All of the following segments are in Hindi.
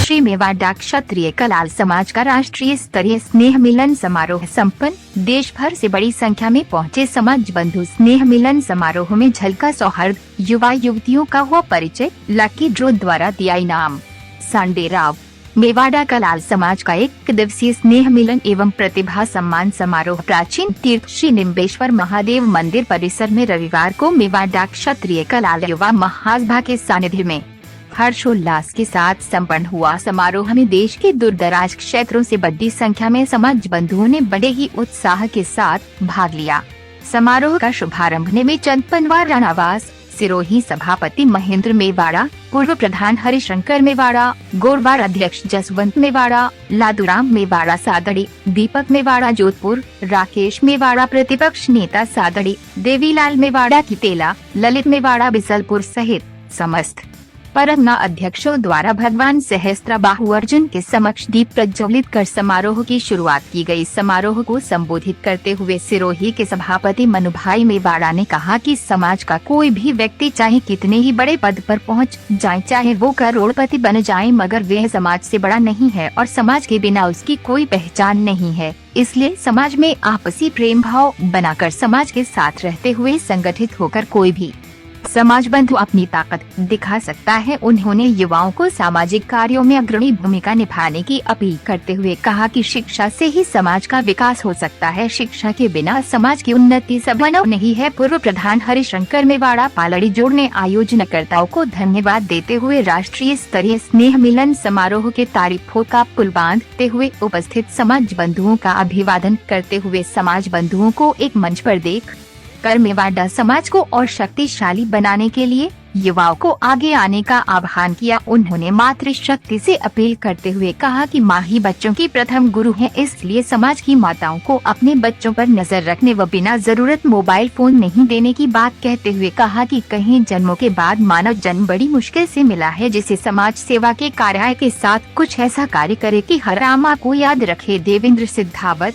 श्री मेवाड़ा क्षत्रिय कलाल समाज का राष्ट्रीय स्तरीय स्नेह मिलन समारोह संपन्न। देश भर से बड़ी संख्या में पहुंचे समाज बंधु स्नेह मिलन समारोह में झलका सौहार्द, युवा युवतियों का हुआ परिचय, लकी ड्रॉ द्वारा दिया इनाम। संडे राव मेवाड़ा कलाल समाज का 1 दिवसीय स्नेह मिलन एवं प्रतिभा सम्मान समारोह प्राचीन तीर्थ श्री निम्बेश्वर महादेव मंदिर परिसर में रविवार को मेवाड़ा क्षत्रिय कलाल युवा महासभा के सानिध्य में हर्षोल्लास के साथ संपन्न हुआ। समारोह में देश के दूरदराज क्षेत्रों से बड़ी संख्या में समाज बंधुओं ने बड़े ही उत्साह के साथ भाग लिया। समारोह का शुभारंभ नेमीचंद पनवार राणावास, सिरोही सभापति महेंद्र मेवाड़ा, पूर्व प्रधान हरिशंकर मेवाड़ा, गोरवार अध्यक्ष जसवंत मेवाड़ा, लादूराम मेवाड़ा सादड़ी, दीपक मेवाड़ा जोधपुर, राकेश मेवाड़ा प्रतिपक्ष नेता सादड़ी, देवीलाल मेवाड़ा कितेला, ललित मेवाड़ा बिसलपुर सहित समस्त परगना अध्यक्षों द्वारा भगवान सहस्त्रबाहु अर्जुन के समक्ष दीप प्रज्वलित कर समारोह की शुरुआत की गई। समारोह को संबोधित करते हुए सिरोही के सभापति मनुभाई मेवाड़ा ने कहा कि समाज का कोई भी व्यक्ति चाहे कितने ही बड़े पद पर पहुंच जाए, चाहे वो करोड़पति बन जाए, मगर वह समाज से बड़ा नहीं है और समाज के बिना उसकी कोई पहचान नहीं है। इसलिए समाज में आपसी प्रेम भाव बनाकर समाज के साथ रहते हुए संगठित होकर कोई भी समाज बंधु अपनी ताकत दिखा सकता है। उन्होंने युवाओं को सामाजिक कार्यों में अग्रणी भूमिका निभाने की अपील करते हुए कहा कि शिक्षा से ही समाज का विकास हो सकता है, शिक्षा के बिना समाज की उन्नति संभव नहीं है। पूर्व प्रधान हरिशंकर मेवाड़ा पालड़ी जोड़ ने आयोजनकर्ताओं को धन्यवाद देते हुए राष्ट्रीय स्तरीय स्नेह मिलन समारोह के तारीफों का पुल बांधते हुए उपस्थित समाज बंधुओं का अभिवादन करते हुए समाज बंधुओं को एक मंच पर देख कर मेवाड़ा समाज को और शक्तिशाली बनाने के लिए युवाओं को आगे आने का आह्वान किया। उन्होंने मातृशक्ति से अपील करते हुए कहा कि माँ ही बच्चों की प्रथम गुरु है, इसलिए समाज की माताओं को अपने बच्चों पर नजर रखने व बिना जरूरत मोबाइल फोन नहीं देने की बात कहते हुए कहा कि कई जन्मों के बाद मानव जन्म बड़ी मुश्किल से मिला है, जिसे समाज सेवा के कार्य के साथ कुछ ऐसा कार्य करे कि हर आमा को याद रखे। देवेंद्र सिद्धावत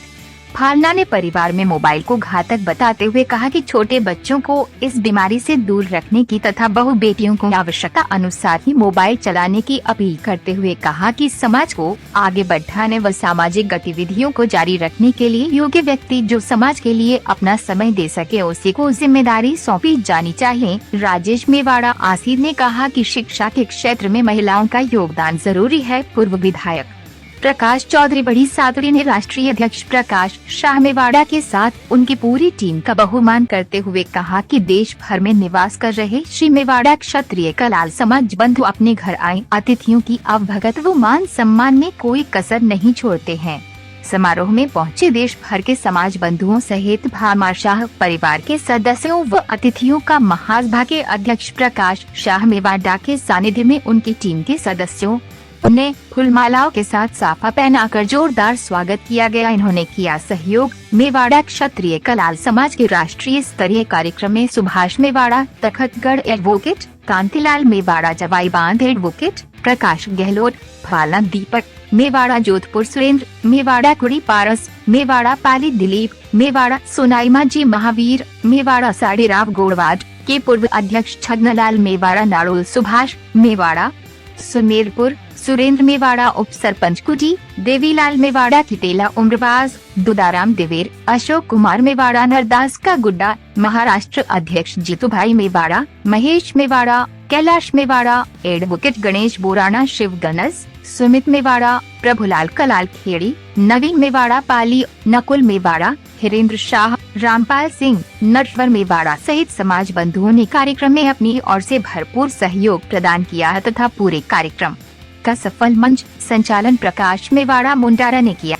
फालना ने परिवार में मोबाइल को घातक बताते हुए कहा कि छोटे बच्चों को इस बीमारी से दूर रखने की तथा बहु बेटियों को आवश्यकता अनुसार ही मोबाइल चलाने की अपील करते हुए कहा कि समाज को आगे बढ़ाने व सामाजिक गतिविधियों को जारी रखने के लिए योग्य व्यक्ति जो समाज के लिए अपना समय दे सके उसी को जिम्मेदारी सौंपी जानी चाहिए। राजेश मेवाड़ा आसीद ने कहा कि शिक्षा के क्षेत्र में महिलाओं का योगदान जरूरी है। पूर्व विधायक प्रकाश चौधरी बड़ी सादड़ी ने राष्ट्रीय अध्यक्ष प्रकाश शाह मेवाड़ा के साथ उनकी पूरी टीम का बहुमान करते हुए कहा कि देश भर में निवास कर रहे श्री मेवाड़ा क्षत्रिय कलाल समाज बंधु अपने घर आए अतिथियों की अवभगत व मान सम्मान में कोई कसर नहीं छोड़ते हैं। समारोह में पहुंचे देश भर के समाज बंधुओं सहित भामाशाह परिवार के सदस्यों व अतिथियों का महासभा के अध्यक्ष प्रकाश शाह मेवाड़ा के सानिध्य में उनकी टीम के सदस्यों ने फूलमालाओं के साथ साफा पहनाकर जोरदार स्वागत किया गया। इन्होंने किया सहयोग। मेवाड़ा क्षत्रिय कलाल समाज के राष्ट्रीय स्तरीय कार्यक्रम में सुभाष मेवाड़ा तखतगढ़ एडवोकेट, कांतिलाल मेवाड़ा जवाई बांध एडवोकेट, प्रकाश गहलोत फालना, दीपक मेवाड़ा जोधपुर, सुरेंद्र मेवाड़ा कुड़ी पारस, मेवाड़ा पाली दिलीप, मेवाड़ा सोनाईमा जी महावीर, मेवाड़ा साड़ीराव गोड़वाड के पूर्व अध्यक्ष छगनलाल मेवाड़ा नाड़ोल, सुभाष मेवाड़ा सुमेरपुर, सुरेंद्र मेवाड़ा उप सरपंच कुटी, देवीलाल मेवाड़ा कितेला उम्रवाज, दुदाराम देवेर, अशोक कुमार मेवाड़ा नरदास का गुड्डा, महाराष्ट्र अध्यक्ष जीतूभाई मेवाड़ा, महेश मेवाड़ा, कैलाश मेवाड़ा, एडवोकेट गणेश बोराना, शिव गणस, सुमित मेवाड़ा, प्रभुलाल कलाल खेड़ी, नवीन मेवाड़ा पाली, नकुल मेवाड़ा, हिरेंद्र शाह, रामपाल सिंह, नटवर मेवाड़ा सहित समाज बंधुओं ने कार्यक्रम में अपनी ओर से भरपूर सहयोग प्रदान किया तथा पूरे कार्यक्रम का सफल मंच संचालन प्रकाश मेवाड़ा मुंडारा ने किया।